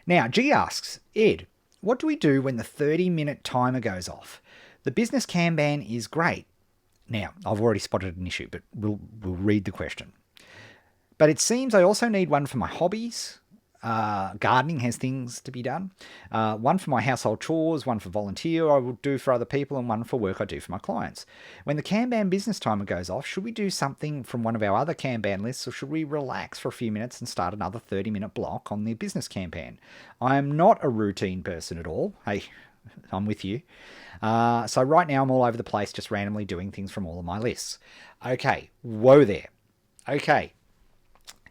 Now, G asks, Ed, what do we do when the 30-minute timer goes off? The business Kanban is great. Now, I've already spotted an issue, but we'll read the question. But it seems I also need one for my hobbies. Gardening has things to be done. One for my household chores, one for volunteer I will do for other people, and one for work I do for my clients. When the Kanban business timer goes off, should we do something from one of our other Kanban lists, or should we relax for a few minutes and start another 30-minute block on the business Kanban? I am not a routine person at all. Hey, I'm with you. So right now I'm all over the place, just randomly doing things from all of my lists. Okay, whoa there. Okay,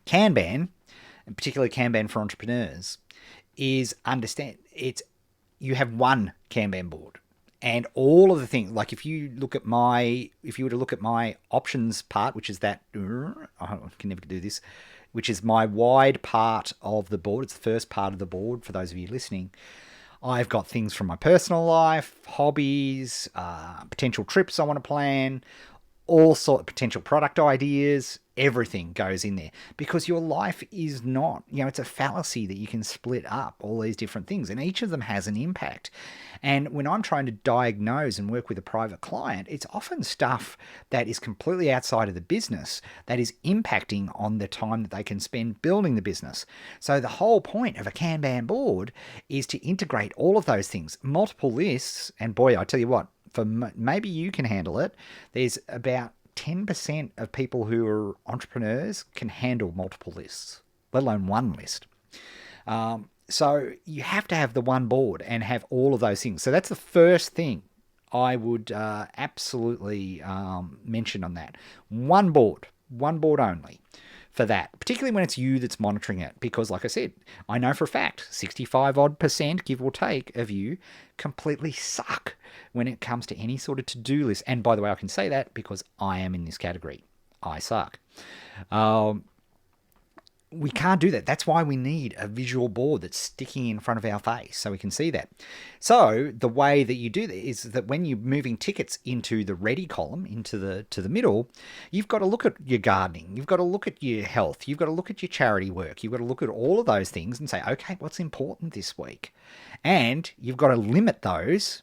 Kanban, and particularly Kanban for entrepreneurs, is you have one Kanban board, and all of the things, like if you were to look at my options part, which is that, I can never do this, which is my wide part of the board. It's the first part of the board for those of you listening. I've got things from my personal life, hobbies, potential trips I want to plan, all sorts of potential product ideas. Everything goes in there, because your life is not, it's a fallacy that you can split up all these different things, and each of them has an impact. And when I'm trying to diagnose and work with a private client, it's often stuff that is completely outside of the business that is impacting on the time that they can spend building the business. So the whole point of a Kanban board is to integrate all of those things, multiple lists. And boy, I tell you what, maybe you can handle it. There's about 10% of people who are entrepreneurs can handle multiple lists, let alone one list. So you have to have the one board and have all of those things. So that's the first thing I would absolutely mention on that. One board only for that, particularly when it's you that's monitoring it. Because like I said, I know for a fact 65% give or take of you completely suck when it comes to any sort of to-do list. And by the way, I can say that because I am in this category. I suck. We can't do that. That's why we need a visual board that's sticking in front of our face so we can see that. So the way that you do that is that when you're moving tickets into the ready column, to the middle, you've got to look at your gardening. You've got to look at your health. You've got to look at your charity work. You've got to look at all of those things and say, okay, what's important this week? And you've got to limit those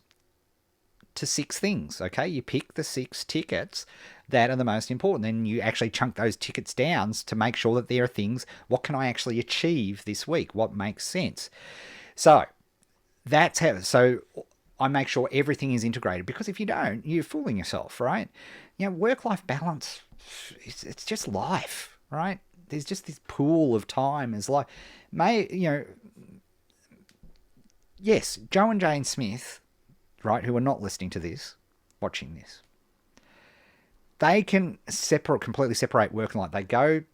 to 6 things. Okay, you pick the 6 tickets that are the most important. Then you actually chunk those tickets down to make sure that there are things, what can I actually achieve this week? What makes sense? So that's how, so I make sure everything is integrated, because if you don't, you're fooling yourself, right? Work-life balance, it's just life, right? There's just this pool of time as life. Yes, Joe and Jane Smith, right, who are not listening to this, watching this, they can completely separate work and life.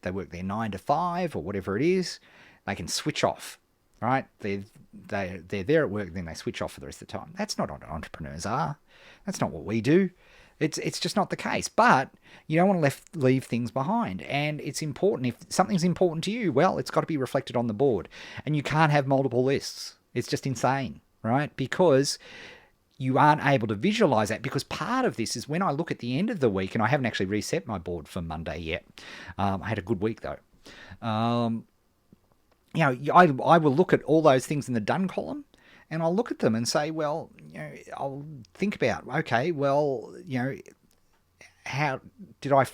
They work their 9 to 5 or whatever it is. They can switch off, right? They're there at work, then they switch off for the rest of the time. That's not what entrepreneurs are. That's not what we do. It's just not the case. But you don't want to leave things behind. And it's important. If something's important to you, well, it's got to be reflected on the board. And you can't have multiple lists. It's just insane, right? Because you aren't able to visualize that, because part of this is when I look at the end of the week, and I haven't actually reset my board for Monday yet. I had a good week though. I will look at all those things in the done column, and I'll look at them and say, well, I'll think about, okay, well, how did I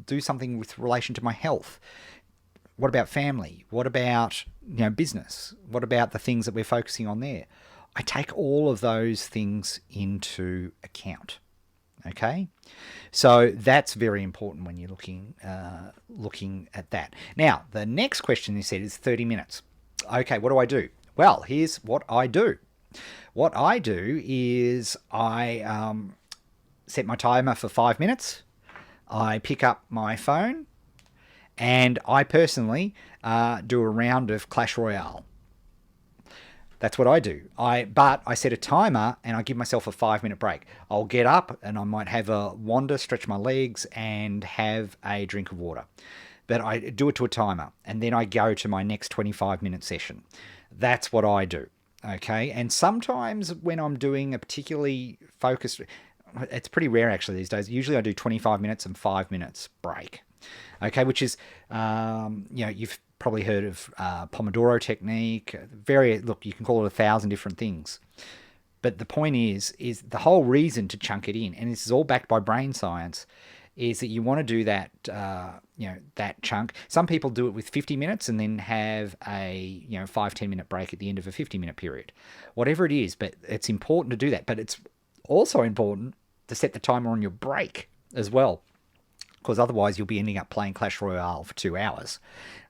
do something with relation to my health? What about family? What about, business? What about the things that we're focusing on there? I take all of those things into account. Okay, so that's very important when you're looking at that. Now, the next question you said is 30 minutes. Okay, what do I do? Well, here's what I do. What I do is I set my timer for 5 minutes. I pick up my phone, and I personally do a round of Clash Royale. That's what I do. But I set a timer and I give myself a 5-minute break. I'll get up and I might have a wander, stretch my legs, and have a drink of water. But I do it to a timer, and then I go to my next 25-minute session. That's what I do. Okay. And sometimes when I'm doing a particularly focused, it's pretty rare actually these days. Usually I do 25 minutes and 5 minutes break. Okay. Which is, you've probably heard of Pomodoro technique. Look, you can call it 1,000 different things. But the point is the whole reason to chunk it in, and this is all backed by brain science, is that you want to do that, that chunk. Some people do it with 50 minutes and then have a 5-10 minute break at the end of a 50-minute period. Whatever it is, but it's important to do that. But it's also important to set the timer on your break as well, because otherwise you'll be ending up playing Clash Royale for 2 hours,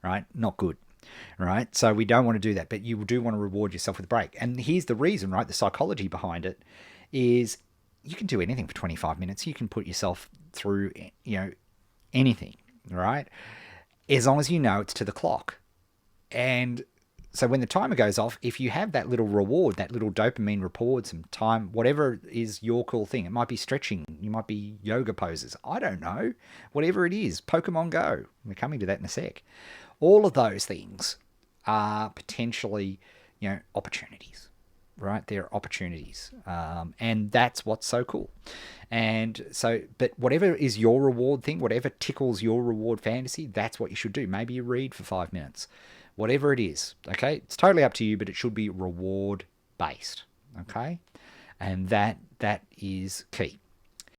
right? Not good, right? So we don't want to do that, but you do want to reward yourself with a break. And here's the reason, right? The psychology behind it is you can do anything for 25 minutes. You can put yourself through, anything, right? As long as you know it's to the clock. And so when the timer goes off, if you have that little reward, that little dopamine reward, some time, whatever is your cool thing, it might be stretching, you might be yoga poses, I don't know, whatever it is, Pokemon Go, we're coming to that in a sec. All of those things are potentially, opportunities, right? They're opportunities. And that's what's so cool. And so, but whatever is your reward thing, whatever tickles your reward fantasy, that's what you should do. Maybe you read for 5 minutes. Whatever it is, okay? It's totally up to you, but it should be reward-based, okay? And that is key.